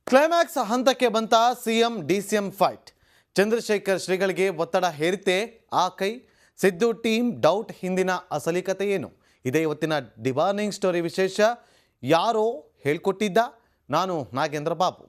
Climax ಹಂತಕ್ಕೆ ಬಂತ CM DCM fight. Chandrashekhar ಶ್ರೀಗಳಿಗೆ ಒತ್ತಡ ಹೇರಿತೆ ಆ ಕೈ. ಸಿದ್ದು ಟೀಮ್ ಡೌಟ್ ಹಿಂದಿನ ಅಸಲಿ ಕತೆ ಏನು? ಇದೇ ಇವತ್ತಿನ ಡಿವಾರ್ನಿಂಗ್ ಸ್ಟೋರಿ ವಿಶೇಷ. ಯಾರೋ ಹೇಳ್ಕೊಟ್ಟಿದ್ದ? ನಾನು ನಾಗೇಂದ್ರ ಬಾಬು.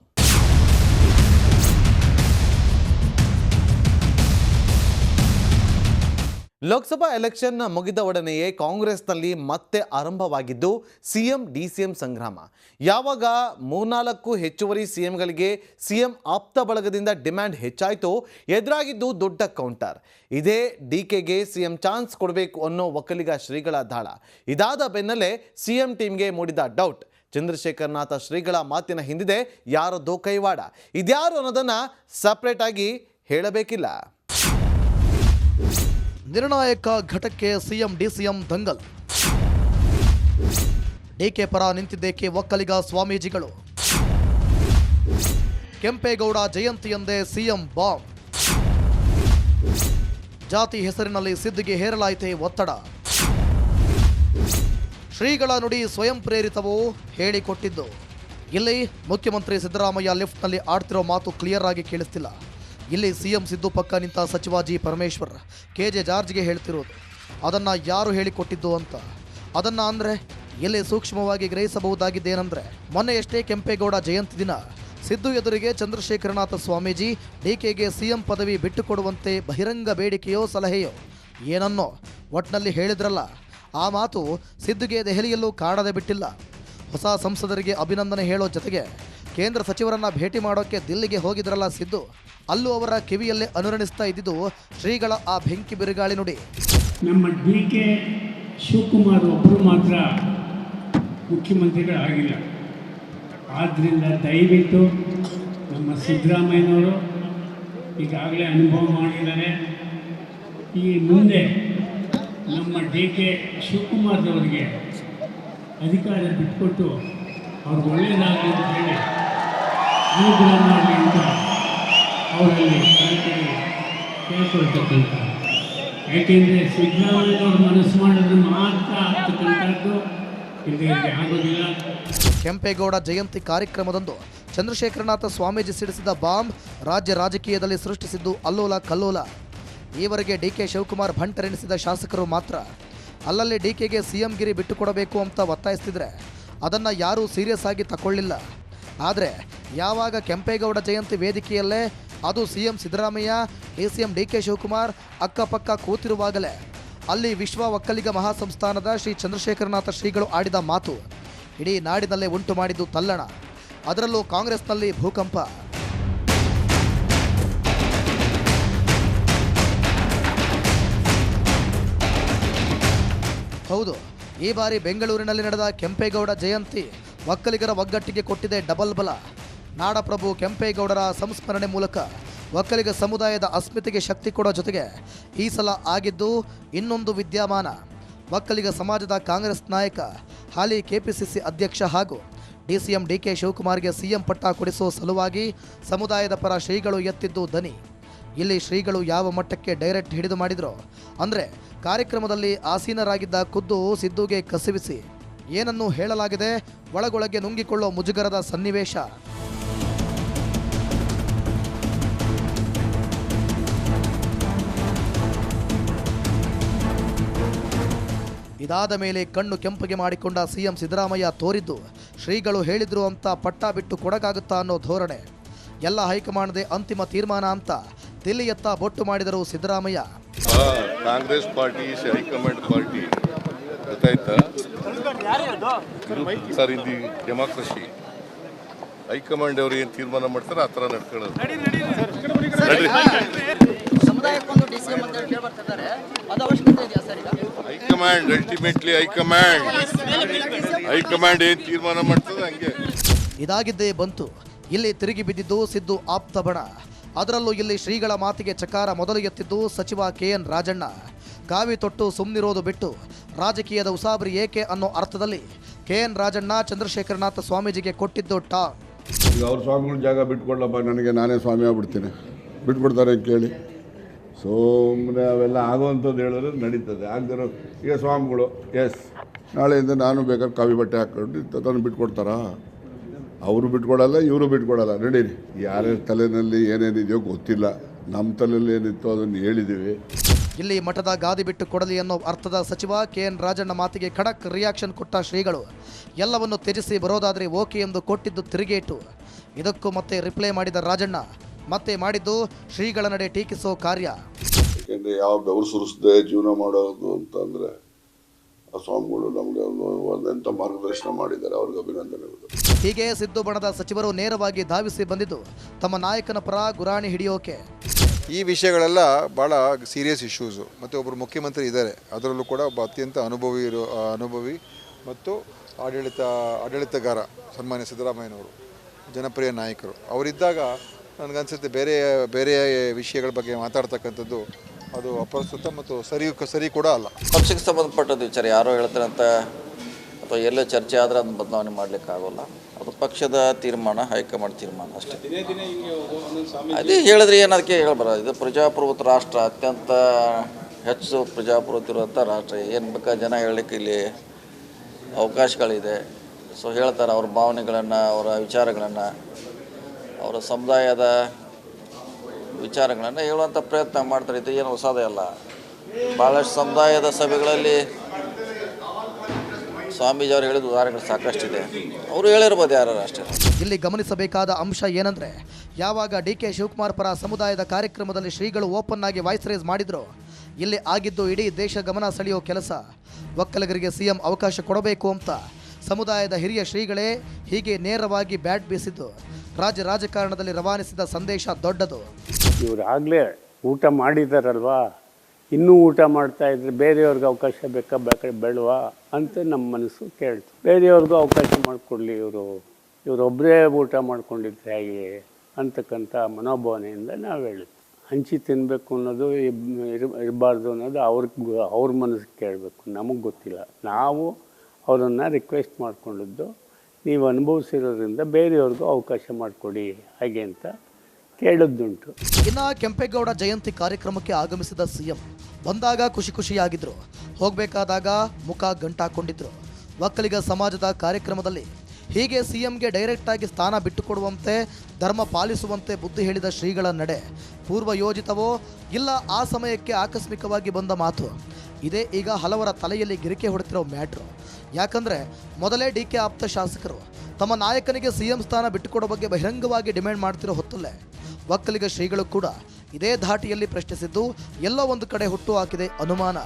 ಲೋಕಸಭಾ ಎಲೆಕ್ಷನ್ ಮುಗಿದ ಒಡನೆಯೇ ಕಾಂಗ್ರೆಸ್ನಲ್ಲಿ ಮತ್ತೆ ಆರಂಭವಾಗಿದ್ದು ಸಿಎಂ ಡಿಸಿಎಂ ಸಂಗ್ರಾಮ. ಯಾವಾಗ 3-4 ಹೆಚ್ಚುವರಿ ಸಿಎಂಗಳಿಗೆ ಸಿಎಂ ಆಪ್ತ ಬಳಗದಿಂದ ಡಿಮ್ಯಾಂಡ್ ಹೆಚ್ಚಾಯಿತು, ಎದುರಾಗಿದ್ದು ದೊಡ್ಡ ಕೌಂಟರ್. ಇದೇ ಡಿಕೆಗೆ ಸಿಎಂ ಚಾನ್ಸ್ ಕೊಡಬೇಕು ಅನ್ನೋ ಒಕ್ಕಲಿಗ ಶ್ರೀಗಳ ದಾಳ. ಇದಾದ ಬೆನ್ನಲ್ಲೇ ಸಿಎಂ ಟೀಮ್ಗೆ ಮೂಡಿದ ಡೌಟ್. ಚಂದ್ರಶೇಖರನಾಥ ಶ್ರೀಗಳ ಮಾತಿನ ಹಿಂದಿದೆ ಯಾರದ್ದೋ ಕೈವಾಡ. ಇದ್ಯಾರು ಅನ್ನೋದನ್ನು ಸಪ್ರೇಟ್ ಆಗಿ ಹೇಳಬೇಕಿಲ್ಲ. ನಿರ್ಣಾಯಕ ಘಟಕ್ಕೆ ಸಿಎಂ ಡಿಸಿಎಂ ದಂಗಲ್. ಡಿಕೆ ಪರ ನಿಂತಿದ್ದೇಕೆ ಒಕ್ಕಲಿಗ ಸ್ವಾಮೀಜಿಗಳು? ಕೆಂಪೇಗೌಡ ಜಯಂತಿಯಂದೇ ಸಿಎಂ ಬಾಂಬ್. ಜಾತಿ ಹೆಸರಿನಲ್ಲಿ ಸಿದ್ದಿಗೆ ಹೇರಲಾಯಿತೆ ಒತ್ತಡ. ಶ್ರೀಗಳ ನುಡಿ ಸ್ವಯಂ ಪ್ರೇರಿತವೋ ಹೇಳಿಕೊಟ್ಟಿದ್ದು? ಇಲ್ಲಿ ಮುಖ್ಯಮಂತ್ರಿ ಸಿದ್ದರಾಮಯ್ಯ ಲಿಫ್ಟ್ನಲ್ಲಿ ಆಡ್ತಿರೋ ಮಾತು ಕ್ಲಿಯರ್ ಆಗಿ ಕೇಳಿಸ್ತಿಲ್ಲ. ಇಲ್ಲಿ ಸಿಎಂ ಸಿದ್ದು ಪಕ್ಕ ನಿಂತ ಸಚಿವ ಜಿ ಪರಮೇಶ್ವರ್ ಕೆಜೆ ಜಾರ್ಜ್ಗೆ ಹೇಳ್ತಿರೋದು ಅದನ್ನು ಯಾರು ಹೇಳಿಕೊಟ್ಟಿದ್ದು ಅಂತ. ಅದನ್ನು ಅಂದರೆ ಇಲ್ಲಿ ಸೂಕ್ಷ್ಮವಾಗಿ ಗ್ರಹಿಸಬಹುದಾಗಿದ್ದೇನೆಂದರೆ, ಮೊನ್ನೆಯಷ್ಟೇ ಕೆಂಪೇಗೌಡ ಜಯಂತಿ ದಿನ ಸಿದ್ದು ಎದುರಿಗೆ ಚಂದ್ರಶೇಖರನಾಥ ಸ್ವಾಮೀಜಿ ಡಿಕೆಗೆ ಸಿಎಂ ಪದವಿ ಬಿಟ್ಟುಕೊಡುವಂತೆ ಬಹಿರಂಗ ಬೇಡಿಕೆಯೋ ಸಲಹೆಯೋ ಏನನ್ನೋ ಒಟ್ಟಿನಲ್ಲಿ ಹೇಳಿದ್ರಲ್ಲ. ಆ ಮಾತು ಸಿದ್ದುಗೆ ದೆಹಲಿಯಲ್ಲೂ ಕಾಡದೆ ಬಿಟ್ಟಿಲ್ಲ. ಹೊಸ ಸಂಸದರಿಗೆ ಅಭಿನಂದನೆ ಹೇಳೋ ಜೊತೆಗೆ ಕೇಂದ್ರ ಸಚಿವರನ್ನ ಭೇಟಿ ಮಾಡೋಕ್ಕೆ ದಿಲ್ಲಿಗೆ ಹೋಗಿದ್ರಲ್ಲ ಸಿದ್ದು, ಅಲ್ಲೂ ಅವರ ಕಿವಿಯಲ್ಲೇ ಅನುರಣಿಸ್ತಾ ಇದ್ದಿದ್ದು ಶ್ರೀಗಳ ಆ ಬೆಂಕಿ ಬಿರುಗಾಳಿ ನುಡಿ. ನಮ್ಮ ಡಿಕೆ ಶಿವಕುಮಾರ್ ಒಬ್ಬರು ಮಾತ್ರ ಮುಖ್ಯಮಂತ್ರಿಗಳಾಗಿಲ್ಲ. ಆದ್ದರಿಂದ ದಯವಿಟ್ಟು ನಮ್ಮ ಸಿದ್ದರಾಮಯ್ಯನವರು ಈಗಾಗಲೇ ಅನುಭವ ಮಾಡಿದ್ದಾರೆ. ಈ ಮುಂದೆ ನಮ್ಮ ಡಿಕೆ ಶಿವಕುಮಾರ್ದವರಿಗೆ ಅಧಿಕಾರ ಬಿಟ್ಕೊಟ್ಟು ಅವ್ರಿಗೆ ಒಳ್ಳೆಯದಾಗಲಿ ಅಂತ ಹೇಳಿ ಅನುಗ್ರಹ ಮಾಡಲಿ ಅಂತ ಅವರಲ್ಲಿ ಕೇಳ್ಕೊಳ್ತಕ್ಕಂಥ. ಯಾಕೆಂದರೆ ಸಿದ್ದರಾಮಯ್ಯನವ್ರು ಮನಸ್ಸು ಮಾಡಿದ್ರೆ ಮಾತ್ರ ಆಗ್ತಕ್ಕಂಥದ್ದು, ಇಲ್ಲಿ ಆಗೋದಿಲ್ಲ. ಕೆಂಪೇಗೌಡ ಜಯಂತಿ ಕಾರ್ಯಕ್ರಮದಂದು ಚಂದ್ರಶೇಖರನಾಥ ಸ್ವಾಮೀಜಿ ಸಿಡಿಸಿದ ಬಾಂಬ್ ರಾಜ್ಯ ರಾಜಕೀಯದಲ್ಲಿ ಸೃಷ್ಟಿಸಿದ್ದು ಅಲ್ಲೋಲ ಕಲ್ಲೋಲ. ಈವರೆಗೆ ಡಿಕೆ ಶಿವಕುಮಾರ್ ಭಂಟರೆನಿಸಿದ ಶಾಸಕರು ಮಾತ್ರ ಅಲ್ಲಲ್ಲಿ ಡಿಕೆಗೆ ಸಿಎಂ ಗಿರಿ ಬಿಟ್ಟುಕೊಡಬೇಕು ಅಂತ ಒತ್ತಾಯಿಸ್ತಿದ್ರೆ ಅದನ್ನು ಯಾರೂ ಸೀರಿಯಸ್ ಆಗಿ ತಗೊಳ್ಳಿಲ್ಲ. ಆದರೆ ಯಾವಾಗ ಕೆಂಪೇಗೌಡ ಜಯಂತಿ ವೇದಿಕೆಯಲ್ಲೇ ಅದು CM Siddaramaiah, DCM DK Shivakumar ಅಕ್ಕಪಕ್ಕ ಕೂತಿರುವಾಗಲೇ ಅಲ್ಲಿ ವಿಶ್ವ ಒಕ್ಕಲಿಗ ಮಹಾಸಂಸ್ಥಾನದ ಶ್ರೀ ಚಂದ್ರಶೇಖರನಾಥ ಶ್ರೀಗಳು ಆಡಿದ ಮಾತು ಇಡೀ ನಾಡಿನಲ್ಲೇ ಉಂಟು ಮಾಡಿದ್ದು ತಲ್ಲಣ. ಅದರಲ್ಲೂ ಕಾಂಗ್ರೆಸ್ನಲ್ಲಿ ಭೂಕಂಪ. ಹೌದು, ಈ ಬಾರಿ ಬೆಂಗಳೂರಿನಲ್ಲಿ ನಡೆದ ಕೆಂಪೇಗೌಡ ಜಯಂತಿ ಒಕ್ಕಲಿಗರ ಒಗ್ಗಟ್ಟಿಗೆ ಕೊಟ್ಟಿದೆ ಡಬಲ್ ಬಲ. ನಾಡಪ್ರಭು ಕೆಂಪೇಗೌಡರ ಸಂಸ್ಮರಣೆ ಮೂಲಕ ಒಕ್ಕಲಿಗ ಸಮುದಾಯದ ಅಸ್ಮಿತೆಗೆ ಶಕ್ತಿ ಕೊಡೋ ಜೊತೆಗೆ ಈ ಸಲ ಆಗಿದ್ದು ಇನ್ನೊಂದು ವಿದ್ಯಮಾನ. ಒಕ್ಕಲಿಗ ಸಮಾಜದ ಕಾಂಗ್ರೆಸ್ ನಾಯಕ, ಹಾಲಿ ಕೆಪಿಸಿಸಿ ಅಧ್ಯಕ್ಷ ಹಾಗೂ ಡಿಸಿಎಂ ಡಿಕೆ ಶಿವಕುಮಾರ್ಗೆ ಸಿಎಂ ಪಟ್ಟ ಕೊಡಿಸೋ ಸಲುವಾಗಿ ಸಮುದಾಯದ ಪರ ಶ್ರೀಗಳು ಎತ್ತಿದ್ದು ದನಿ. ಇಲ್ಲಿ ಶ್ರೀಗಳು ಯಾವ ಮಟ್ಟಕ್ಕೆ ಡೈರೆಕ್ಟ್ ಹಿಡಿದು ಮಾಡಿದ್ರು ಅಂದರೆ, ಕಾರ್ಯಕ್ರಮದಲ್ಲಿ ಆಸೀನರಾಗಿದ್ದ ಖುದ್ದು ಸಿದ್ದುಗೆ ಕಸಿವಿಸಿ ಏನನ್ನೂ ಹೇಳಲಾಗಿದೆ, ಒಳಗೊಳಗೆ ನುಂಗಿಕೊಳ್ಳೋ ಮುಜುಗರದ ಸನ್ನಿವೇಶ. ಇದಾದ ಮೇಲೆ ಕಣ್ಣು ಕೆಂಪಗೆ ಮಾಡಿಕೊಂಡ ಸಿಎಂ ಸಿದ್ದರಾಮಯ್ಯ ತೋರಿದ್ದು ಶ್ರೀಗಳು ಹೇಳಿದ್ರು ಅಂತ ಪಟ್ಟ ಬಿಟ್ಟು ಕೊಡಕ್ಕಾಗುತ್ತಾ ಅನ್ನೋ ಧೋರಣೆ. ಎಲ್ಲ ಹೈಕಮಾಂಡ್ದೇ ಅಂತಿಮ ತೀರ್ಮಾನ ಅಂತ ದಿಲ್ಲಿಯತ್ತ ಬೊಟ್ಟು ಮಾಡಿದರು Siddaramaiah. Congress party high command party ಗೊತ್ತಾಯ್ತಾ ಸರ್? ಇಲ್ಲಿ ಡೆಮಾಕ್ರಸಿ ಹೈಕಮಾಂಡ್ ಅವರು ಏನು ತೀರ್ಮಾನ ಮಾಡ್ತಾರೆ ಆ ಥರ ನಡ್ಕೊಳ್ಳೋದು. ಹೈಕಮಾಂಡ್ ಅಲ್ಟಿಮೇಟ್ಲಿ ಹೈಕಮಾಂಡ್ ಏನು ತೀರ್ಮಾನ ಮಾಡ್ತದೆ ಹಂಗೆ. ಇದಾಗಿದ್ದೇ ಬಂತು. ಇಲ್ಲಿ ತಿರುಗಿ ಬಿದ್ದಿದ್ದು ಸಿದ್ದು ಆಪ್ತ ಬಣ. ಅದರಲ್ಲೂ ಇಲ್ಲಿ ಶ್ರೀಗಳ ಮಾತಿಗೆ ಚಕಾರ ಮೊದಲು ಎತ್ತಿದ್ದು ಸಚಿವ ಕೆಎನ್ ರಾಜಣ್ಣ. ಕಾವಿ ತೊಟ್ಟು ಸುಮ್ಮನಿರೋದು ಬಿಟ್ಟು ರಾಜಕೀಯದ ಉಸಾಬರಿ ಏಕೆ ಅನ್ನೋ ಅರ್ಥದಲ್ಲಿ ಕೆಎನ್ ರಾಜಣ್ಣ ಚಂದ್ರಶೇಖರನಾಥ ಸ್ವಾಮೀಜಿಗೆ ಕೊಟ್ಟಿದ್ದು ಟಾಂಗ್. ಈಗ ಅವ್ರ ಸ್ವಾಮಿಗಳ ಜಾಗ ಬಿಟ್ಕೊಡ್ಲಪ್ಪ, ನನಗೆ ನಾನೇ ಸ್ವಾಮಿ ಆಗ್ಬಿಡ್ತೀನಿ, ಬಿಟ್ಕೊಡ್ತಾರೆ ಕೇಳಿ. ಸುಮ್ಮನೆ ಅವೆಲ್ಲ ಆಗೋವಂಥದ್ದು ಹೇಳಿದ್ರೆ ನಡೀತದೆ. ಆಗದಿರೋ ಈಗ ಸ್ವಾಮಿಗಳು ಎಸ್ ನಾಳೆಯಿಂದ ನಾನು ಬೇಕಾದ್ರೆ ಕಾವಿ ಬಟ್ಟೆ ಹಾಕ್ಕೊಂಡು ತಂದು ಬಿಟ್ಕೊಡ್ತಾರಾ? ಅವರು ಬಿಟ್ಕೊಡಲ್ಲ, ಇವರು ಬಿಟ್ಕೊಡಲ್ಲ. ನಡೀರಿ, ಯಾರ್ಯಾರ ತಲೆಯಲ್ಲಿ ಏನೇನಿದೆಯೋ ಗೊತ್ತಿಲ್ಲ. ನಮ್ಮ ತಲೆಯಲ್ಲಿ ಏನಿತ್ತು ಅದನ್ನು ಹೇಳಿದ್ದೀವಿ. ಇಲ್ಲಿ ಮಠದ ಗಾದಿ ಬಿಟ್ಟು ಕೊಡಲಿ ಅನ್ನೋ ಅರ್ಥದ ಸಚಿವ KN ರಾಜಣ್ಣ ಮಾತಿಗೆ ಖಡಕ್ ರಿಯಾಕ್ಷನ್ ಕೊಟ್ಟ ಶ್ರೀಗಳು ಎಲ್ಲವನ್ನು ತ್ಯಜಿಸಿ ಬರೋದಾದರೆ ಓಕೆ ಎಂದು ಕೊಟ್ಟಿದ್ದು ತಿರುಗೇಟು. ಇದಕ್ಕೂ ಮತ್ತೆ ರಿಪ್ಲೈ ಮಾಡಿದ ರಾಜಣ್ಣ ಮತ್ತೆ ಮಾಡಿದ್ದು ಶ್ರೀಗಳ ನಡೆ ಟೀಕಿಸೋ ಕಾರ್ಯ. ಯಾಕೆಂದರೆ ಯಾವ ಬೆವರು ಸುರಿಸದೆ ಜೀವನ ಮಾಡೋದು ಅಂತಂದರೆ ಆ ಸ್ವಾಮಿಗಳು ನಮಗೆ ಒಂದೆಂಥ ಮಾರ್ಗದರ್ಶನ ಮಾಡಿದ್ದಾರೆ, ಅವ್ರಿಗೆ ಅಭಿನಂದನೆಗಳು. ಹೀಗೆ ಸಿದ್ದು ಬಣದ ಸಚಿವರು ನೇರವಾಗಿ ಧಾವಿಸಿ ಬಂದಿದ್ದು ತಮ್ಮ ನಾಯಕನ ಪರ ಗುರಾಣಿ ಹಿಡಿಯೋಕೆ. ಈ ವಿಷಯಗಳೆಲ್ಲ ಭಾಳ ಸೀರಿಯಸ್ ಇಶ್ಯೂಸು. ಮತ್ತು ಒಬ್ಬರು ಮುಖ್ಯಮಂತ್ರಿ ಇದ್ದಾರೆ, ಅದರಲ್ಲೂ ಕೂಡ ಒಬ್ಬ ಅತ್ಯಂತ ಅನುಭವಿ ಮತ್ತು ಆಡಳಿತಗಾರ ಸನ್ಮಾನ್ಯ ಸಿದ್ದರಾಮಯ್ಯನವರು, ಜನಪ್ರಿಯ ನಾಯಕರು. ಅವರಿದ್ದಾಗ ನನಗನ್ಸುತ್ತೆ ಬೇರೆ ವಿಷಯಗಳ ಬಗ್ಗೆ ಮಾತಾಡ್ತಕ್ಕಂಥದ್ದು ಅದು ಅಪ್ರಸ್ತುತ ಮತ್ತು ಸರಿ ಕೂಡ ಅಲ್ಲ. ಪಕ್ಷಕ್ಕೆ ಸಂಬಂಧಪಟ್ಟದ್ದು ವಿಚಾರ ಯಾರೋ ಹೇಳ್ತಾರಂತ ಅಥವಾ ಎಲ್ಲೋ ಚರ್ಚೆ ಆದರೆ ಅದನ್ನು ಬದಲಾವಣೆ ಮಾಡಲಿಕ್ಕಾಗೋಲ್ಲ. ಅದು ಪಕ್ಷದ ತೀರ್ಮಾನ, ಹೈಕಮಾಂಡ್ ತೀರ್ಮಾನ ಅಷ್ಟೇ. ಅದೇ ಹೇಳಿದ್ರೆ ಏನು ಅದಕ್ಕೆ ಹೇಳ್ಬಾರ. ಇದು ಪ್ರಜಾಪ್ರಭುತ್ವ ರಾಷ್ಟ್ರ, ಅತ್ಯಂತ ಹೆಚ್ಚು ಪ್ರಜಾಪ್ರಭುತ್ವ ಇರುವಂಥ ರಾಷ್ಟ್ರ. ಏನು ಬೇಕಾದ ಜನ ಹೇಳಲಿಕ್ಕೆ ಇಲ್ಲಿ ಅವಕಾಶಗಳಿದೆ. ಸೊ ಹೇಳ್ತಾರೆ ಅವ್ರ ಭಾವನೆಗಳನ್ನು, ಅವರ ವಿಚಾರಗಳನ್ನು, ಅವರ ಸಮುದಾಯದ ವಿಚಾರಗಳನ್ನು ಹೇಳುವಂಥ ಪ್ರಯತ್ನ ಮಾಡ್ತಾರೆ. ಇದು ಏನು ಹೊಸದೇ ಅಲ್ಲ. ಭಾಳಷ್ಟು ಸಮುದಾಯದ ಸಭೆಗಳಲ್ಲಿ ಸ್ವಾಮೀಜಿ ಅವರು ಹೇಳಿದ ಉದಾಹರಣೆಗಳು ಸಾಕಷ್ಟಿದೆ. ಅವರು ಹೇಳಿರ್ಬೋದು ಯಾರು ಅಷ್ಟೇ. ಇಲ್ಲಿ ಗಮನಿಸಬೇಕಾದ ಅಂಶ ಏನಂದ್ರೆ, ಯಾವಾಗ DK ಶಿವಕುಮಾರ್ ಪರ ಸಮುದಾಯದ ಕಾರ್ಯಕ್ರಮದಲ್ಲಿ ಶ್ರೀಗಳು ಓಪನ್ ಆಗಿ ವಾಯ್ಸ್ ರೇಸ್ ಮಾಡಿದ್ರು, ಇಲ್ಲಿ ಆಗಿದ್ದು ಇಡೀ ದೇಶ ಗಮನ ಸೆಳೆಯೋ ಕೆಲಸ. ಒಕ್ಕಲಿಗರಿಗೆ CM ಅವಕಾಶ ಕೊಡಬೇಕು ಅಂತ ಸಮುದಾಯದ ಹಿರಿಯ ಶ್ರೀಗಳೇ ಹೀಗೆ ನೇರವಾಗಿ ಬ್ಯಾಟ್ ಬೀಸಿದ್ದು ರಾಜ್ಯ ರಾಜಕಾರಣದಲ್ಲಿ ರವಾನಿಸಿದ ಸಂದೇಶ ದೊಡ್ಡದು. ಇವರು ಆಗಲೇ ಊಟ ಮಾಡಿದಾರಲ್ವಾ, ಇನ್ನೂ ಊಟ ಮಾಡ್ತಾ ಇದ್ರೆ ಬೇರೆಯವ್ರಿಗೆ ಅವಕಾಶ ಬೇಕಾ ಬೇಡವಾ ಅಂತ ನಮ್ಮ ಮನಸ್ಸು ಕೇಳ್ತು. ಬೇರೆಯವ್ರಿಗೂ ಅವಕಾಶ ಮಾಡಿಕೊಡ್ಲಿ, ಇವರೊಬ್ಬರೇ ಊಟ ಮಾಡ್ಕೊಂಡಿದ್ರೆ ಹೇಗೆ ಅಂತಕ್ಕಂಥ ಮನೋಭಾವನೆಯಿಂದ ನಾವು ಹೇಳಿದ್ವಿ. ಹಂಚಿ ತಿನ್ನಬೇಕು ಅನ್ನೋದು ಇರಬಾರ್ದು ಅನ್ನೋದು ಅವ್ರ ಮನಸ್ಸಿಗೆ ಕೇಳಬೇಕು, ನಮಗೆ ಗೊತ್ತಿಲ್ಲ. ನಾವು ಅವರನ್ನು ರಿಕ್ವೆಸ್ಟ್ ಮಾಡಿಕೊಂಡಿದ್ದು, ನೀವು ಅನುಭವಿಸಿರೋದ್ರಿಂದ ಬೇರೆಯವ್ರಿಗೂ ಅವಕಾಶ ಮಾಡಿಕೊಡಿ ಹಾಗೆ ಅಂತ ಕೇಳಿದ್ದುಂಟು. ಇನ್ನು ಕೆಂಪೇಗೌಡ ಜಯಂತಿ ಕಾರ್ಯಕ್ರಮಕ್ಕೆ ಆಗಮಿಸಿದ CM ಬಂದಾಗ ಖುಷಿಯಾಗಿದ್ರು, ಹೋಗಬೇಕಾದಾಗ ಮುಖ ಗಂಟಾಕೊಂಡಿದ್ರು. ಒಕ್ಕಲಿಗ ಸಮಾಜದ ಕಾರ್ಯಕ್ರಮದಲ್ಲಿ ಹೀಗೆ CMಗೆ ಡೈರೆಕ್ಟ್ ಆಗಿ ಸ್ಥಾನ ಬಿಟ್ಟುಕೊಡುವಂತೆ, ಧರ್ಮ ಪಾಲಿಸುವಂತೆ ಬುದ್ಧಿ ಹೇಳಿದ ಶ್ರೀಗಳ ನಡೆ ಪೂರ್ವ ಯೋಜಿತವೋ ಇಲ್ಲ ಆ ಸಮಯಕ್ಕೆ ಆಕಸ್ಮಿಕವಾಗಿ ಬಂದ ಮಾತು, ಇದೇ ಈಗ ಹಲವರ ತಲೆಯಲ್ಲಿ ಗಿರಿಕೆ ಹೊಡೆತಿರೋ ಮ್ಯಾಟ್ರು. ಯಾಕಂದರೆ ಮೊದಲೇ DK ಆಪ್ತ ಶಾಸಕರು ತಮ್ಮ ನಾಯಕನಿಗೆ CM ಸ್ಥಾನ ಬಿಟ್ಟುಕೊಡೋ ಬಗ್ಗೆ ಬಹಿರಂಗವಾಗಿ ಡಿಮ್ಯಾಂಡ್ ಮಾಡ್ತಿರೋ ಹೊತ್ತಲ್ಲೇ ಒಕ್ಕಲಿಗ ಶ್ರೀಗಳು ಕೂಡ ಇದೇ ಧಾಟಿಯಲ್ಲಿ ಪ್ರಶ್ನಿಸಿದ್ದು ಎಲ್ಲೋ ಒಂದು ಕಡೆ ಹುಟ್ಟು ಹಾಕಿದೆ ಅನುಮಾನ.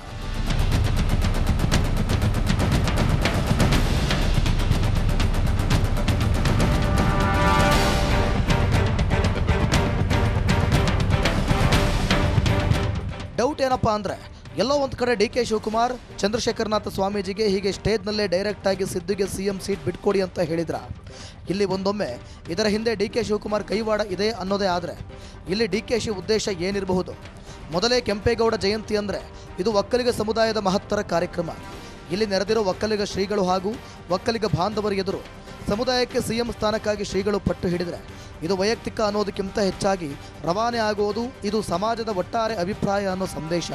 ಡೌಟ್ ಏನಪ್ಪ ಅಂದರೆ, ಎಲ್ಲೋ ಒಂದು ಕಡೆ DK ಶಿವಕುಮಾರ್ ಚಂದ್ರಶೇಖರನಾಥ ಸ್ವಾಮೀಜಿಗೆ ಹೀಗೆ ಸ್ಟೇಜ್ನಲ್ಲೇ ಡೈರೆಕ್ಟ್ ಆಗಿ ಸಿದ್ದುಗೆ CM ಸೀಟ್ ಬಿಟ್ಕೊಡಿ ಅಂತ ಹೇಳಿದ್ರ. ಇಲ್ಲಿ ಒಂದೊಮ್ಮೆ ಇದರ ಹಿಂದೆ DK ಶಿವಕುಮಾರ್ ಕೈವಾಡ ಇದೆ ಅನ್ನೋದೇ ಆದರೆ ಇಲ್ಲಿ DKಶಿ ಉದ್ದೇಶ ಏನಿರಬಹುದು? ಮೊದಲೇ ಕೆಂಪೇಗೌಡ ಜಯಂತಿ ಅಂದರೆ ಇದು ಒಕ್ಕಲಿಗ ಸಮುದಾಯದ ಮಹತ್ತರ ಕಾರ್ಯಕ್ರಮ. ಇಲ್ಲಿ ನೆರೆದಿರೋ ಒಕ್ಕಲಿಗ ಶ್ರೀಗಳು ಹಾಗೂ ಒಕ್ಕಲಿಗ ಬಾಂಧವರ ಎದುರು ಸಮುದಾಯಕ್ಕೆ CM ಸ್ಥಾನಕ್ಕಾಗಿ ಶ್ರೀಗಳು ಪಟ್ಟು ಹಿಡಿದರೆ ಇದು ವೈಯಕ್ತಿಕ ಅನ್ನೋದಕ್ಕಿಂತ ಹೆಚ್ಚಾಗಿ ರವಾನೆ ಆಗುವುದು ಇದು ಸಮಾಜದ ಒಟ್ಟಾರೆ ಅಭಿಪ್ರಾಯ ಅನ್ನೋ ಸಂದೇಶ.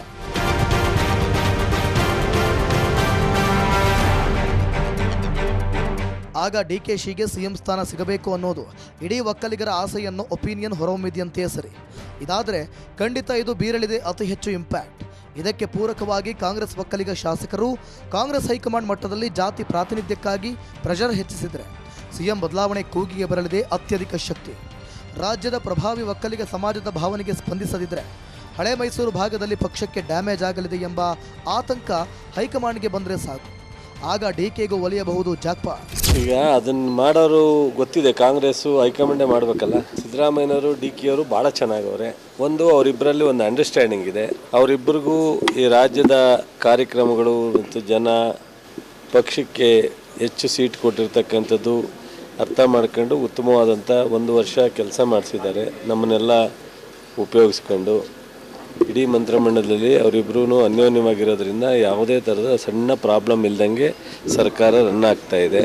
ಆಗ DKಶಿಗೆ CM ಸ್ಥಾನ ಸಿಗಬೇಕು ಅನ್ನೋದು ಇಡೀ ಒಕ್ಕಲಿಗರ ಆಸೆಯನ್ನು ಒಪಿನಿಯನ್ ಹೊರಹೊಮ್ಮಿದೆಯಂತೆಯೇ ಸರಿ. ಇದಾದರೆ ಖಂಡಿತ ಇದು ಬೀರಲಿದೆ ಅತಿ ಹೆಚ್ಚು ಇಂಪ್ಯಾಕ್ಟ್. ಇದಕ್ಕೆ ಪೂರಕವಾಗಿ ಕಾಂಗ್ರೆಸ್ ಒಕ್ಕಲಿಗ ಶಾಸಕರು ಕಾಂಗ್ರೆಸ್ ಹೈಕಮಾಂಡ್ ಮಟ್ಟದಲ್ಲಿ ಜಾತಿ ಪ್ರಾತಿನಿಧ್ಯಕ್ಕಾಗಿ ಪ್ರೆಷರ್ ಹೆಚ್ಚಿಸಿದರೆ CM ಬದಲಾವಣೆ ಕೂಗಿಗೆ ಬರಲಿದೆ ಅತ್ಯಧಿಕ ಶಕ್ತಿ. ರಾಜ್ಯದ ಪ್ರಭಾವಿ ಒಕ್ಕಲಿಗ ಸಮಾಜದ ಭಾವನೆಗೆ ಸ್ಪಂದಿಸದಿದ್ದರೆ ಹಳೆ ಮೈಸೂರು ಭಾಗದಲ್ಲಿ ಪಕ್ಷಕ್ಕೆ ಡ್ಯಾಮೇಜ್ ಆಗಲಿದೆ ಎಂಬ ಆತಂಕ ಹೈಕಮಾಂಡ್ಗೆ ಬಂದರೆ ಸಾಕು. ಆಗ DKಗೂ ಒಲಿಯಬಹುದು ಜಾಕ್ಪಾಟ್. ಈಗ ಅದನ್ನು ಮಾಡೋರು ಗೊತ್ತಿದೆ, ಕಾಂಗ್ರೆಸ್ಸು ಹೈಕಮಾಂಡೇ ಮಾಡಬೇಕಲ್ಲ. ಸಿದ್ದರಾಮಯ್ಯನವರು DKಯವರು ಭಾಳ ಚೆನ್ನಾಗವ್ರೆ. ಅವರಿಬ್ಬರಲ್ಲಿ ಒಂದು ಅಂಡರ್ಸ್ಟ್ಯಾಂಡಿಂಗ್ ಇದೆ. ಅವರಿಬ್ಬರಿಗೂ ಈ ರಾಜ್ಯದ ಕಾರ್ಯಕ್ರಮಗಳು ಮತ್ತು ಜನ ಪಕ್ಷಕ್ಕೆ ಹೆಚ್ಚು ಸೀಟ್ ಕೊಟ್ಟಿರ್ತಕ್ಕಂಥದ್ದು ಅರ್ಥ ಮಾಡ್ಕೊಂಡು ಉತ್ತಮವಾದಂಥ 1 ವರ್ಷ ಕೆಲಸ ಮಾಡಿಸಿದ್ದಾರೆ. ನಮ್ಮನ್ನೆಲ್ಲ ಉಪಯೋಗಿಸ್ಕೊಂಡು ಇಡೀ ಮಂತ್ರಿಮಂಡಲದಲ್ಲಿ ಅವರಿಬ್ಬರೂ ಅನ್ಯೋನ್ಯವಾಗಿರೋದ್ರಿಂದ ಯಾವುದೇ ಥರದ ಸಣ್ಣ ಪ್ರಾಬ್ಲಮ್ ಇಲ್ದಂಗೆ ಸರ್ಕಾರ ರನ್ ಆಗ್ತಾ ಇದೆ.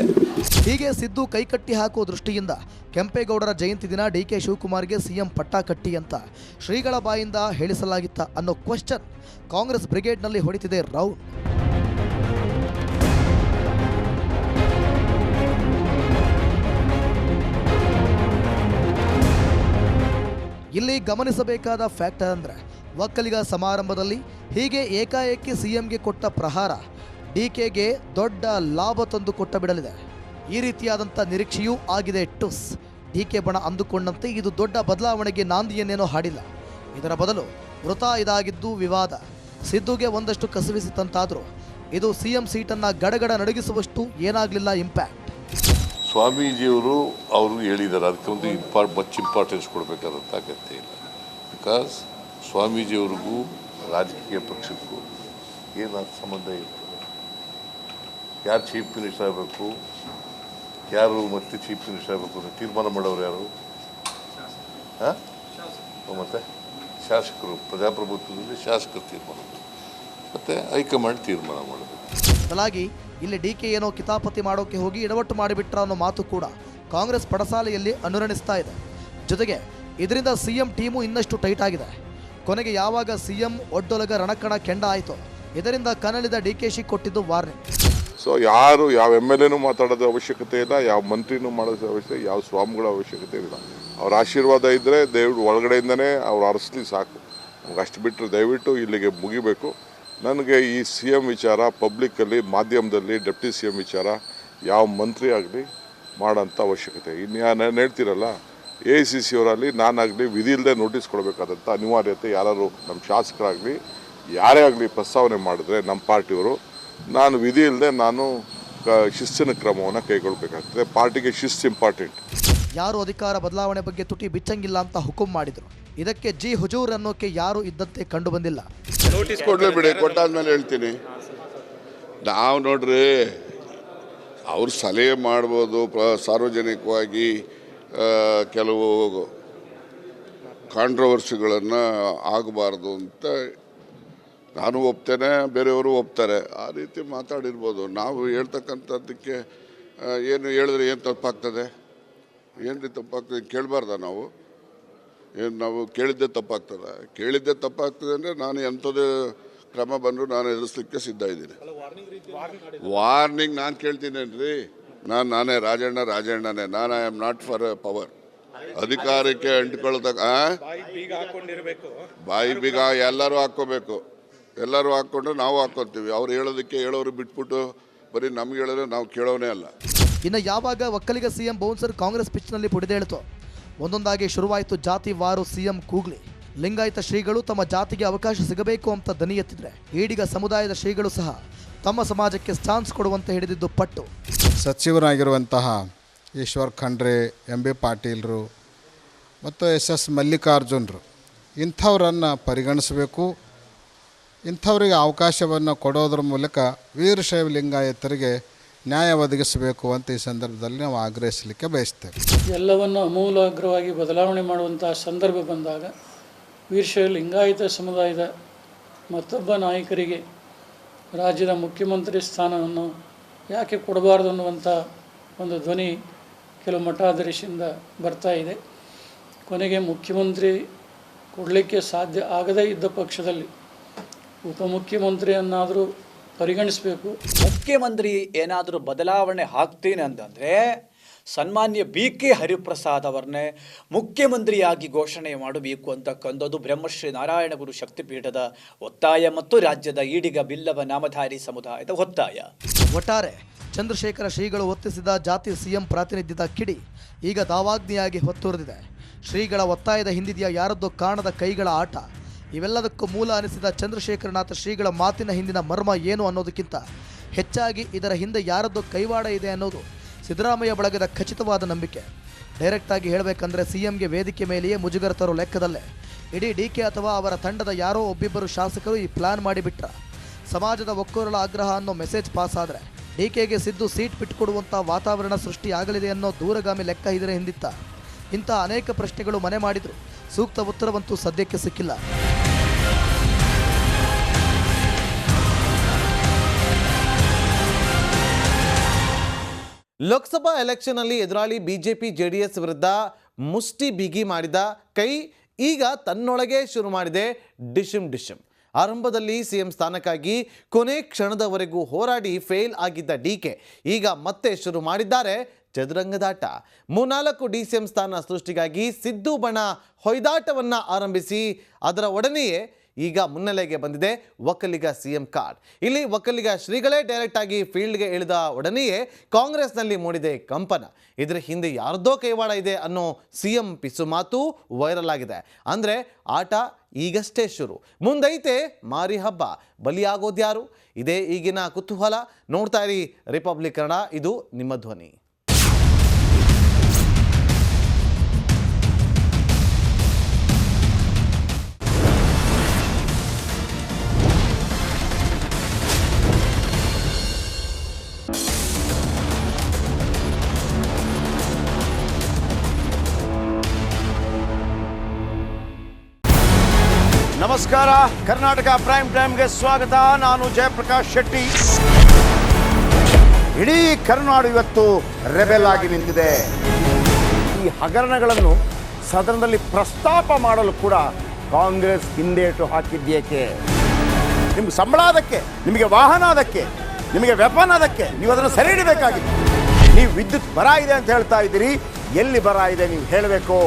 ಹೀಗೆ ಸಿದ್ದು ಕೈಕಟ್ಟಿ ಹಾಕುವ ದೃಷ್ಟಿಯಿಂದ ಕೆಂಪೇಗೌಡರ ಜಯಂತಿ ದಿನ DK ಶಿವಕುಮಾರ್ಗೆ CM ಪಟ್ಟ ಕಟ್ಟಿ ಅಂತ ಶ್ರೀಗಳ ಬಾಯಿಂದ ಹೇಳಿಸಲಾಗಿತ್ತ ಅನ್ನೋ ಕ್ವೆಶ್ಚನ್ ಕಾಂಗ್ರೆಸ್ ಬ್ರಿಗೇಡ್ನಲ್ಲಿ ಹೊಡಿತಿದೆ ರೌಂಡ್. ಇಲ್ಲಿ ಗಮನಿಸಬೇಕಾದ ಫ್ಯಾಕ್ಟರ್ ಅಂದರೆ ಒಕ್ಕಲಿಗ ಸಮಾರಂಭದಲ್ಲಿ ಹೀಗೆ ಏಕಾಏಕಿ ಸಿಎಂಗೆ ಕೊಟ್ಟ ಪ್ರಹಾರ ಡಿಕೆಗೆ ದೊಡ್ಡ ಲಾಭ ತಂದು ಕೊಟ್ಟ ಬಿಡಲಿದೆ. ಈ ರೀತಿಯಾದಂಥ ನಿರೀಕ್ಷೆಯೂ ಆಗಿದೆ ಟುಸ್. ಡಿಕೆ ಬಣ ಅಂದುಕೊಂಡಂತೆ ಇದು ದೊಡ್ಡ ಬದಲಾವಣೆಗೆ ನಾಂದಿಯನ್ನೇನೋ ಹಾಡಿಲ್ಲ. ಇದರ ಬದಲು ವೃತ ಇದಾಗಿದ್ದು ವಿವಾದ. ಸಿದ್ದುಗೆ ಒಂದಷ್ಟು ಕಸವಿಸಿತಂತಾದರೂ ಇದು ಸಿಎಂ ಸೀಟನ್ನು ಗಡಗಡ ನಡುಗಿಸುವಷ್ಟು ಏನಾಗಲಿಲ್ಲ ಇಂಪ್ಯಾಕ್ಟ್. ಸ್ವಾಮೀಜಿಯವರು ಅವರು ಹೇಳಿದ್ದಾರೆ, ಅದಕ್ಕೊಂದು ಮಚ್ ಇಂಪಾರ್ಟೆನ್ಸ್ ಕೊಡಬೇಕಾದಂಥ ಅಗತ್ಯ ಇಲ್ಲ. ಬಿಕಾಸ್ ಸ್ವಾಮೀಜಿಯವ್ರಿಗೂ ರಾಜಕೀಯ ಪಕ್ಷಕ್ಕೂ ಏನು ಸಂಬಂಧ ಇರ್ತದೆ? ಯಾರು ಚೀಫ್ ಮಿನಿಸ್ಟರ್ ಆಗಬೇಕು, ಯಾರು ಮತ್ತೆ ಚೀಫ್ ಮಿನಿಸ್ಟರ್ ಆಗಬೇಕು ಅಂತ ತೀರ್ಮಾನ ಮಾಡೋರು ಯಾರು? ಹಾಂ, ಮತ್ತು ಶಾಸಕರು. ಪ್ರಜಾಪ್ರಭುತ್ವದಲ್ಲಿ ಶಾಸಕರು ತೀರ್ಮಾನ ಮತ್ತು ಹೈಕಮಾಂಡ್ ತೀರ್ಮಾನ ಮಾಡಬೇಕು. ಬದಲಾಗಿ ಇಲ್ಲಿ ಡಿಕೆ ಏನೋ ಕಿತಾಪತಿ ಮಾಡೋಕೆ ಹೋಗಿ ಎಡವಟ್ಟು ಮಾಡಿಬಿಟ್ರ ಅನ್ನೋ ಮಾತು ಕೂಡ ಕಾಂಗ್ರೆಸ್ ಪಡಸಾಲೆಯಲ್ಲಿ ಅನುರಣಿಸ್ತಾ ಇದೆ. ಜೊತೆಗೆ ಇದರಿಂದ ಸಿಎಂ ಟೀಮು ಇನ್ನಷ್ಟು ಟೈಟ್ ಆಗಿದೆ. ಕೊನೆಗೆ ಯಾವಾಗ ಸಿಎಂ ಒಡ್ಡೊಲಗ ರಣಕಣ ಕೆಂಡ ಆಯಿತು, ಇದರಿಂದ ಕನಲಿದ ಡಿಕೆಶಿ ಕೊಟ್ಟಿದ್ದು ವಾರ್ನಿಂಗ್. ಸೊ ಯಾರು ಯಾವ MLAನೂ ಮಾತಾಡೋದು ಅವಶ್ಯಕತೆ ಇಲ್ಲ, ಯಾವ ಮಂತ್ರಿನೂ ಮಾಡೋದು ಅವಶ್ಯಕತೆ, ಯಾವ ಸ್ವಾಮಿಗಳ ಅವಶ್ಯಕತೆ ಇಲ್ಲ. ಅವ್ರ ಆಶೀರ್ವಾದ ಇದ್ದರೆ ದಯವಿಟ್ಟು ಒಳಗಡೆಯಿಂದನೇ ಅವ್ರು ಅರಸಲಿ ಸಾಕು. ನಮ್ಗೆ ಅಷ್ಟು ಬಿಟ್ಟರೆ ದಯವಿಟ್ಟು ಇಲ್ಲಿಗೆ ಮುಗಿಬೇಕು. ನನಗೆ ಈ CM ವಿಚಾರ ಪಬ್ಲಿಕ್ಕಲ್ಲಿ, ಮಾಧ್ಯಮದಲ್ಲಿ ಡೆಪ್ಟಿ CM ವಿಚಾರ ಯಾವ ಮಂತ್ರಿ ಆಗಲಿ ಮಾಡೋಂಥ ಅವಶ್ಯಕತೆ. ಇನ್ನು ನಾನು ಹೇಳ್ತೀರಲ್ಲ, AICC ಅವರಲ್ಲಿ ನಾನಾಗಲಿ ವಿಧಿ ಇಲ್ಲದೆ ನೋಟಿಸ್ ಕೊಡಬೇಕಾದಂಥ ಅನಿವಾರ್ಯತೆ ಯಾರು ನಮ್ಮ ಶಾಸಕರಾಗಲಿ ಯಾರೇ ಆಗಲಿ ಪ್ರಸ್ತಾವನೆ ಮಾಡಿದ್ರೆ ನಮ್ಮ ಪಾರ್ಟಿಯವರು, ನಾನು ವಿಧಿ ಇಲ್ಲದೆ ನಾನು ಶಿಸ್ತಿನ ಕ್ರಮವನ್ನು ಕೈಗೊಳ್ಳಬೇಕಾಗ್ತದೆ. ಪಾರ್ಟಿಗೆ ಶಿಸ್ತು ಇಂಪಾರ್ಟೆಂಟ್. ಯಾರು ಅಧಿಕಾರ ಬದಲಾವಣೆ ಬಗ್ಗೆ ತುಟಿ ಬಿಚ್ಚಂಗಿಲ್ಲ ಅಂತ ಹುಕುಂ ಮಾಡಿದ್ರು. ಇದಕ್ಕೆ ಜಿ ಹುಜೂರ್ ಅನ್ನೋಕೆ ಯಾರು ಇದ್ದಂತೆ ಕಂಡು ಬಂದಿಲ್ಲ. ನೋಟಿಸ್ ಕೊಡಲೇ ಬಿಡಿ, ಕೊಟ್ಟಾದ್ಮೇಲೆ ಹೇಳ್ತೀನಿ. ನಾವು ನೋಡ್ರಿ, ಅವ್ರು ಸಲಹೆ ಮಾಡ್ಬೋದು, ಸಾರ್ವಜನಿಕವಾಗಿ ಕೆಲವು ಕಾಂಟ್ರವರ್ಸಿಗಳನ್ನು ಆಗಬಾರ್ದು ಅಂತ ನಾನು ಒಪ್ತೇನೆ, ಬೇರೆಯವರು ಒಪ್ತಾರೆ. ಆ ರೀತಿ ಮಾತಾಡಿರ್ಬೋದು. ನಾವು ಹೇಳ್ತಕ್ಕಂಥದ್ದಕ್ಕೆ ಏನು ಹೇಳಿದ್ರೆ ಏನು ತಪ್ಪಾಗ್ತದೆ? ಏನು ರೀ ತಪ್ಪಾಗ್ತದೆ? ಕೇಳಬಾರ್ದ ನಾವು? ಏನು ನಾವು ಕೇಳಿದ್ದೇ ತಪ್ಪಾಗ್ತದೆ? ಕೇಳಿದ್ದೇ ತಪ್ಪಾಗ್ತದೆ ಅಂದರೆ ನಾನು ಎಂಥದೇ ಕ್ರಮ ಬಂದರೂ ನಾನು ಎದುರಿಸಲಿಕ್ಕೆ ಸಿದ್ಧ ಇದ್ದೀನಿ. ವಾರ್ನಿಂಗ್ ನಾನು ಕೇಳ್ತೀನೇನ್ರಿ? ನಾನೇ ರಾಜಣ್ಣನೇ. ನಾನು I am not for power. ಅಧಿಕಾರಕ್ಕೆ ಅಂಟ್ಕೊಳ್ತಕ್ಕ ಬಾಯಿ ಬೀಗ ಎಲ್ಲರೂ ಹಾಕ್ಕೋಬೇಕು. ಎಲ್ಲರೂ ಹಾಕ್ಕೊಂಡ್ರೆ ನಾವು ಹಾಕ್ಕೊತೀವಿ. ಅವ್ರು ಹೇಳೋದಕ್ಕೆ ಹೇಳೋರು ಬಿಟ್ಬಿಟ್ಟು ಬರೀ ನಮ್ಗೆ ಹೇಳಿದ್ರೆ ನಾವು ಕೇಳೋನೇ ಅಲ್ಲ. ಇನ್ನು ಯಾವಾಗ ಒಕ್ಕಲಿಗ ಸಿಎಂ ಬೌನ್ಸರ್ ಕಾಂಗ್ರೆಸ್ ಪಿಚ್ನಲ್ಲಿ ಪುಡಿದೇಳಿತು, ಒಂದೊಂದಾಗಿ ಶುರುವಾಯಿತು ಜಾತಿ ವಾರು ಸಿಎಂ ಕೂಗ್ಲಿ. ಲಿಂಗಾಯತ ಶ್ರೀಗಳು ತಮ್ಮ ಜಾತಿಗೆ ಅವಕಾಶ ಸಿಗಬೇಕು ಅಂತ ದನಿ ಎತ್ತಿದ್ರೆ, ಈಡಿಗ ಸಮುದಾಯದ ಶ್ರೀಗಳು ಸಹ ತಮ್ಮ ಸಮಾಜಕ್ಕೆ ಚಾನ್ಸ್ ಕೊಡುವಂತೆ ಹಿಡಿದಿದ್ದು ಪಟ್ಟು. ಸಚಿವರಾಗಿರುವಂತಹ ಈಶ್ವರ್ ಖಂಡ್ರೆ, MB ಪಾಟೀಲ್ರು ಮತ್ತು SS ಮಲ್ಲಿಕಾರ್ಜುನರು ಇಂಥವರನ್ನು ಪರಿಗಣಿಸಬೇಕು. ಇಂಥವರಿಗೆ ಅವಕಾಶವನ್ನು ಕೊಡೋದ್ರ ಮೂಲಕ ವೀರಶೈವ ಲಿಂಗಾಯತರಿಗೆ ನ್ಯಾಯ ಒದಗಿಸಬೇಕು ಅಂತ ಈ ಸಂದರ್ಭದಲ್ಲಿ ನಾವು ಆಗ್ರಹಿಸಲಿಕ್ಕೆ ಬಯಸ್ತೇವೆ. ಎಲ್ಲವನ್ನು ಅಮೂಲಾಗ್ರವಾಗಿ ಬದಲಾವಣೆ ಮಾಡುವಂಥ ಸಂದರ್ಭ ಬಂದಾಗ ವೀರಶೈವ ಲಿಂಗಾಯತ ಸಮುದಾಯದ ಮತ್ತೊಬ್ಬ ನಾಯಕರಿಗೆ ರಾಜ್ಯದ ಮುಖ್ಯಮಂತ್ರಿ ಸ್ಥಾನವನ್ನು ಯಾಕೆ ಕೊಡಬಾರ್ದು ಅನ್ನುವಂಥ ಒಂದು ಧ್ವನಿ ಕೆಲವು ಮಠಾಧೀಶರಿಂದ ಬರ್ತಾ ಇದೆ. ಕೊನೆಗೆ ಮುಖ್ಯಮಂತ್ರಿ ಕೊಡಲಿಕ್ಕೆ ಸಾಧ್ಯ ಆಗದೇ ಇದ್ದ ಪಕ್ಷದಲ್ಲಿ ಉಪಮುಖ್ಯಮಂತ್ರಿಯನ್ನಾದರೂ ಪರಿಗಣಿಸಬೇಕು. ಮುಖ್ಯಮಂತ್ರಿ ಏನಾದರೂ ಬದಲಾವಣೆ ಆಗ್ತೀನಿ ಅಂತಂದರೆ ಸನ್ಮಾನ್ಯ BK ಹರಿಪ್ರಸಾದ್ ಅವರನ್ನೇ ಮುಖ್ಯಮಂತ್ರಿಯಾಗಿ ಘೋಷಣೆ ಮಾಡಬೇಕು ಅಂತಕ್ಕಂಥದ್ದು ಬ್ರಹ್ಮಶ್ರೀ ನಾರಾಯಣ ಗುರು ಶಕ್ತಿಪೀಠದ ಒತ್ತಾಯ ಮತ್ತು ರಾಜ್ಯದ ಈಡಿಗ ಬಿಲ್ಲವ ನಾಮಧಾರಿ ಸಮುದಾಯದ ಒತ್ತಾಯ. ಒಟ್ಟಾರೆ ಚಂದ್ರಶೇಖರ ಶ್ರೀಗಳು ಒತ್ತಿಸಿದ ಜಾತಿ ಸಿಎಂ ಪ್ರಾತಿನಿಧ್ಯದ ಕಿಡಿ ಈಗ ದಾವಾಗ್ನಿಯಾಗಿ ಹೊತ್ತುರಿದಿದೆ. ಶ್ರೀಗಳ ಒತ್ತಾಯದ ಹಿಂದಿದೆಯ ಯಾರದ್ದೋ ಕಾಣದ ಕೈಗಳ ಆಟ. ಇವೆಲ್ಲದಕ್ಕೂ ಮೂಲ ಅನಿಸಿದ ಚಂದ್ರಶೇಖರನಾಥ ಶ್ರೀಗಳ ಮಾತಿನ ಹಿಂದಿನ ಮರ್ಮ ಏನು ಅನ್ನೋದಕ್ಕಿಂತ ಹೆಚ್ಚಾಗಿ ಇದರ ಹಿಂದೆ ಯಾರದ್ದೋ ಕೈವಾಡ ಇದೆ ಅನ್ನೋದು ಸಿದ್ದರಾಮಯ್ಯ ಬಳಗದ ಖಚಿತವಾದ ನಂಬಿಕೆ. ಡೈರೆಕ್ಟಾಗಿ ಹೇಳಬೇಕಂದ್ರೆ ಸಿಎಂಗೆ ವೇದಿಕೆ ಮೇಲೆಯೇ ಮುಜುಗರ ತರೋ ಲೆಕ್ಕದಲ್ಲೇ ಇಡೀ ಡಿಕೆ ಅಥವಾ ಅವರ ತಂಡದ ಯಾರೋ ಒಬ್ಬಿಬ್ಬರು ಶಾಸಕರು ಈ ಪ್ಲಾನ್ ಮಾಡಿಬಿಟ್ರ. ಸಮಾಜದ ಒಕ್ಕೊರಲ ಆಗ್ರಹ ಅನ್ನೋ ಮೆಸೇಜ್ ಪಾಸ್ ಆದರೆ ಡಿಕೆಗೆ ಸಿದ್ದು ಸೀಟ್ ಬಿಟ್ಟುಕೊಡುವಂಥ ವಾತಾವರಣ ಸೃಷ್ಟಿಯಾಗಲಿದೆ ಅನ್ನೋ ದೂರಗಾಮಿ ಲೆಕ್ಕ ಇದರ ಹಿಂದಿತ್ತ. ಇಂಥ ಅನೇಕ ಪ್ರಶ್ನೆಗಳು ಮನೆ ಮಾಡಿದ್ರು, ಸೂಕ್ತ ಉತ್ತರವಂತೂ ಸದ್ಯಕ್ಕೆ ಸಿಕ್ಕಿಲ್ಲ. ಲೋಕಸಭಾ ಎಲೆಕ್ಷನ್ನಲ್ಲಿ ಎದುರಾಳಿ BJP JDS ವಿರುದ್ಧ ಮುಷ್ಟಿ ಬಿಗಿ ಮಾಡಿದ ಕೈ ಈಗ ತನ್ನೊಳಗೆ ಶುರು ಮಾಡಿದೆ ಡಿಶಿಮ್. ಆರಂಭದಲ್ಲಿ CM ಸ್ಥಾನಕ್ಕಾಗಿ ಕೊನೆ ಕ್ಷಣದವರೆಗೂ ಹೋರಾಡಿ ಫೇಲ್ ಆಗಿದ್ದ ಡಿಕೆ ಈಗ ಮತ್ತೆ ಶುರು ಮಾಡಿದ್ದಾರೆ ಚದುರಂಗದಾಟ. 3-4 DCM ಸ್ಥಾನ ಸೃಷ್ಟಿಗಾಗಿ ಸಿದ್ದು ಬಣ ಹೊಯ್ದಾಟವನ್ನು ಆರಂಭಿಸಿ ಅದರ ಒಡನೆಯೇ ಈಗ ಮುನ್ನೆಲೆಗೆ ಬಂದಿದೆ ಒಕ್ಕಲಿಗ ಸಿಎಂ ಕಾರ್ಡ್. ಇಲ್ಲಿ ಒಕ್ಕಲಿಗ ಶ್ರೀಗಳೇ ಡೈರೆಕ್ಟ್ ಆಗಿ ಫೀಲ್ಡ್ಗೆ ಇಳಿದ ಒಡನೆಯೇ ಕಾಂಗ್ರೆಸ್ನಲ್ಲಿ ಮೂಡಿದೆ ಕಂಪನ. ಇದರ ಹಿಂದೆ ಯಾರ್ದೋ ಕೈವಾಡ ಇದೆ ಅನ್ನೋ ಸಿಎಂ ಪಿಸು ಮಾತು ವೈರಲ್ ಆಗಿದೆ. ಅಂದರೆ ಆಟ ಈಗಷ್ಟೇ ಶುರು, ಮುಂದೈತೆ ಮಾರಿ ಹಬ್ಬ. ಬಲಿಯಾಗೋದ್ಯಾರು? ಇದೇ ಈಗಿನ ಕುತೂಹಲ. ನೋಡ್ತಾ ಇರಿ ರಿಪಬ್ಲಿಕ್ ಕನ್ನಡ, ಇದು ನಿಮ್ಮ ಧ್ವನಿ. ನಮಸ್ಕಾರ, ಕರ್ನಾಟಕ ಪ್ರೈಮ್ ಟೈಮ್ಗೆ ಸ್ವಾಗತ. ನಾನು ಜಯಪ್ರಕಾಶ್ ಶೆಟ್ಟಿ. ಇಡೀ ಕರ್ನಾಡು ಇವತ್ತು ರೆಬೆಲ್ ಆಗಿ ನಿಂತಿದೆ. ಈ ಹಗರಣಗಳನ್ನು ಸದನದಲ್ಲಿ ಪ್ರಸ್ತಾಪ ಮಾಡಲು ಕೂಡ ಕಾಂಗ್ರೆಸ್ ಹಿಂದೇಟು ಹಾಕಿದ್ದೇಕೆ? ನಿಮ್ಗೆ ಸಂಬಳ ಅದಕ್ಕೆ, ನಿಮಗೆ ವಾಹನ ಅದಕ್ಕೆ, ನಿಮಗೆ ವೆಪನ್ ಅದಕ್ಕೆ, ನೀವು ಅದನ್ನು ಸೆರೆ ಹಿಡಿಬೇಕಾಗಿತ್ತು. ನೀವು ವಿದ್ಯುತ್ ಬರ ಇದೆ ಅಂತ ಹೇಳ್ತಾ ಇದ್ದೀರಿ, ಎಲ್ಲಿ ಬರ ಇದೆ ನೀವು ಹೇಳಬೇಕು.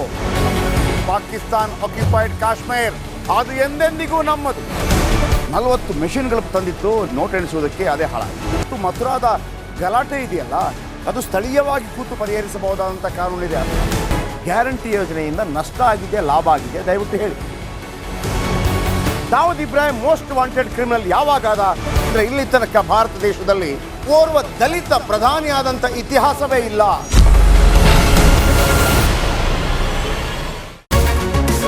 ಪಾಕಿಸ್ತಾನ್ ಆಕ್ಯುಪೈಡ್ ಕಾಶ್ಮೀರ್ ಅದು ಎಂದೆಂದಿಗೂ ನಮ್ಮದು. 40 ಮೆಷಿನ್ಗಳು ತಂದಿತ್ತು ನೋಟ್ ಎಣಿಸುವುದಕ್ಕೆ, ಅದೇ ಹಾಳಾಯಿತು. ಮಥುರಾದ ಗಲಾಟೆ ಇದೆಯಲ್ಲ, ಅದು ಸ್ಥಳೀಯವಾಗಿ ಕೂತು ಪರಿಹರಿಸಬಹುದಾದಂಥ ಕಾನೂನಿದೆ. ಗ್ಯಾರಂಟಿ ಯೋಜನೆಯಿಂದ ನಷ್ಟ ಆಗಿದೆ, ಲಾಭ ಆಗಿದೆ, ದಯವಿಟ್ಟು ಹೇಳಿ. Dawood Ibrahim most wanted criminal ಯಾವಾಗಾದ ಅಂದರೆ ಇಲ್ಲಿ ತನಕ ಭಾರತ ದೇಶದಲ್ಲಿ ಓರ್ವ ದಲಿತ ಪ್ರಧಾನಿಯಾದಂಥ ಇತಿಹಾಸವೇ ಇಲ್ಲ.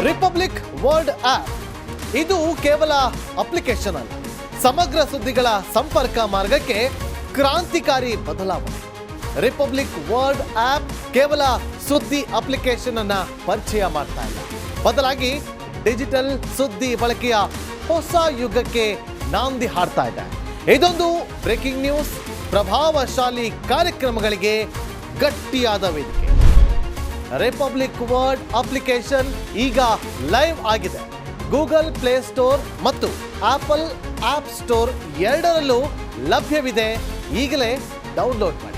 ರಿಪಬ್ಲಿಕ್ ವರ್ಲ್ಡ್ ಆಪ್ ಇದು ಕೇವಲ ಅಪ್ಲಿಕೇಶನ್ ಅಲ್ಲ, ಸಮಗ್ರ ಸುದ್ದಿಗಳ ಸಂಪರ್ಕ ಮಾರ್ಗಕ್ಕೆ ಕ್ರಾಂತಿಕಾರಿ ಬದಲಾವಣೆ. ರಿಪಬ್ಲಿಕ್ ವರ್ಲ್ಡ್ ಆಪ್ ಕೇವಲ ಸುದ್ದಿ ಅಪ್ಲಿಕೇಶನ್ ಅನ್ನ ಪರಿಚಯ ಮಾಡ್ತಾ ಇಲ್ಲ, ಬದಲಾಗಿ ಡಿಜಿಟಲ್ ಸುದ್ದಿ ಬಳಕೆಯ ಹೊಸ ಯುಗಕ್ಕೆ ನಾಂದಿ ಹಾಡ್ತಾ ಇದೆ. ಇದೊಂದು ಬ್ರೇಕಿಂಗ್ ನ್ಯೂಸ್, ಪ್ರಭಾವಶಾಲಿ ಕಾರ್ಯಕ್ರಮಗಳಿಗೆ ಗಟ್ಟಿಯಾದ ವೇದಿಕೆ. ರಿಪಬ್ಲಿಕ್ ವರ್ಲ್ಡ್ ಅಪ್ಲಿಕೇಶನ್ ಈಗ ಲೈವ್ ಆಗಿದೆ. ಗೂಗಲ್ ಪ್ಲೇ ಸ್ಟೋರ್ ಮತ್ತು ಆಪಲ್ ಆಪ್ ಸ್ಟೋರ್ ಎರಡರಲ್ಲೂ ಲಭ್ಯವಿದೆ. ಈಗಲೇ ಡೌನ್ಲೋಡ್ ಮಾಡಿ.